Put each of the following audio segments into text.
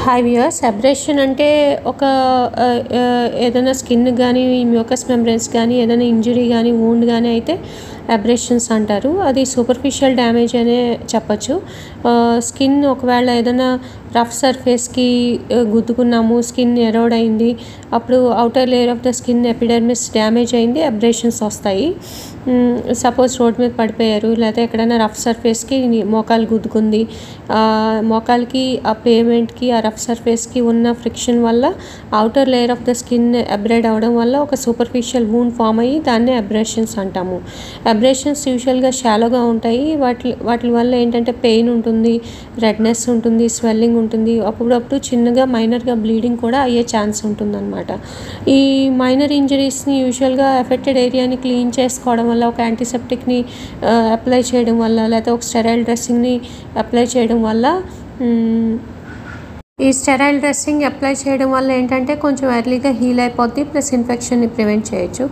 Hi viewers, abrasion అంటే ఒక ఏదైనా స్కిన్ కానీ మ్యూకస్ మెంబ్రెన్స్ కానీ ఏదైనా ఇంజరీ కానీ వూండ్ కానీ అయితే అబ్రేషన్స్ అంటారు. అది సూపర్ఫిషియల్ డ్యామేజ్ అనే చెప్పచ్చు. స్కిన్ ఒకవేళ ఏదైనా రఫ్ సర్ఫేస్కి గుద్దుకున్నాము, స్కిన్ ఎరోడ్ అయింది, అప్పుడు outer layer of the skin epidermis damage అయింది, అబ్రేషన్స్ వస్తాయి. సపోజ్ రోడ్ మీద పడిపోయారు, లేకపోతే ఎక్కడైనా రఫ్ సర్ఫేస్కి మోకాలు గుద్దుకుంది, మోకాలకి ఆ పేమెంట్కి ఆ రఫ్ సర్ఫేస్కి ఉన్న ఫ్రిక్షన్ వల్ల outer layer of the skin abrade అవ్వడం వల్ల ఒక సూపర్ఫిషియల్ వూండ్ ఫామ్ అయ్యి దాన్నే అబ్రేషన్స్ అంటాము. అబ్రేషన్స్ యూజువల్గా షాలోగా ఉంటాయి. వాటి వల్ల ఏంటంటే పెయిన్ ఉంటుంది, రెడ్నెస్ ఉంటుంది, స్వెల్లింగ్ ఉంటుంది, అప్పుడప్పుడు చిన్నగా మైనర్గా బ్లీడింగ్ కూడా అయ్యే ఛాన్స్ ఉంటుంది అనమాట. ఈ మైనర్ ఇంజరీస్ని యూజువల్గా ఎఫెక్టెడ్ ఏరియాని క్లీన్ చేసుకోవడం వల్ల, ఒక యాంటీసెప్టిక్ని అప్లై చేయడం వల్ల, లేకపోతే ఒక స్టెరైల్ డ్రెస్సింగ్ని అప్లై చేయడం వల్ల, ఈ స్టెరైల్ డ్రెస్సింగ్ అప్లై చేయడం వల్ల ఏంటంటే కొంచెం ఎర్లీగా హీల్ అయిపోద్ది, ప్లస్ ఇన్ఫెక్షన్ని ప్రివెంట్ చేయొచ్చు.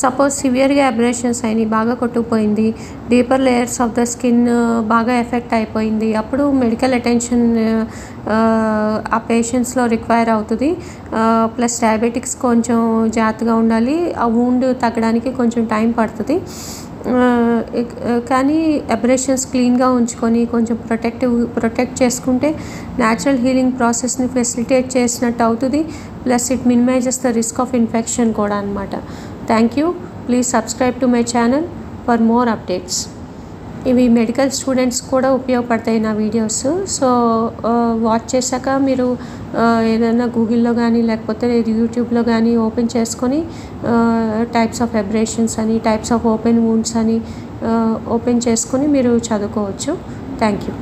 సపోజ్ సివియర్గా అబ్రేషన్స్ అయినాయి, బాగా కొట్టుకుపోయింది, deeper layers of the skin బాగా ఎఫెక్ట్ అయిపోయింది, అప్పుడు మెడికల్ అటెన్షన్ ఆ పేషెంట్స్లో రిక్వైర్ అవుతుంది. ప్లస్ డయాబెటిక్స్ కొంచెం జాగ్రత్తగా ఉండాలి, ఆ వూండ్ తగ్గడానికి కొంచెం టైం పడుతుంది. కానీ అబ్రేషన్స్ క్లీన్గా ఉంచుకొని కొంచెం ప్రొటెక్ట్ చేసుకుంటే న్యాచురల్ హీలింగ్ ప్రాసెస్ని ఫెసిలిటేట్ చేసినట్టు అవుతుంది. Plus it minimises the risk of infection కూడా అనమాట. Thank you. Please subscribe to my channel for more updates. ఇవి మెడికల్ స్టూడెంట్స్ కూడా ఉపయోగపడతాయి నా వీడియోస్. సో వాచ్ చేశాక మీరు ఏదైనా గూగుల్లో కానీ లేకపోతే యూట్యూబ్లో కానీ ఓపెన్ చేసుకొని టైప్స్ ఆఫ్ అబ్రేషన్స్ అని, టైప్స్ ఆఫ్ ఓపెన్ వూండ్స్ అని ఓపెన్ చేసుకొని మీరు చదువుకోవచ్చు. Thank you.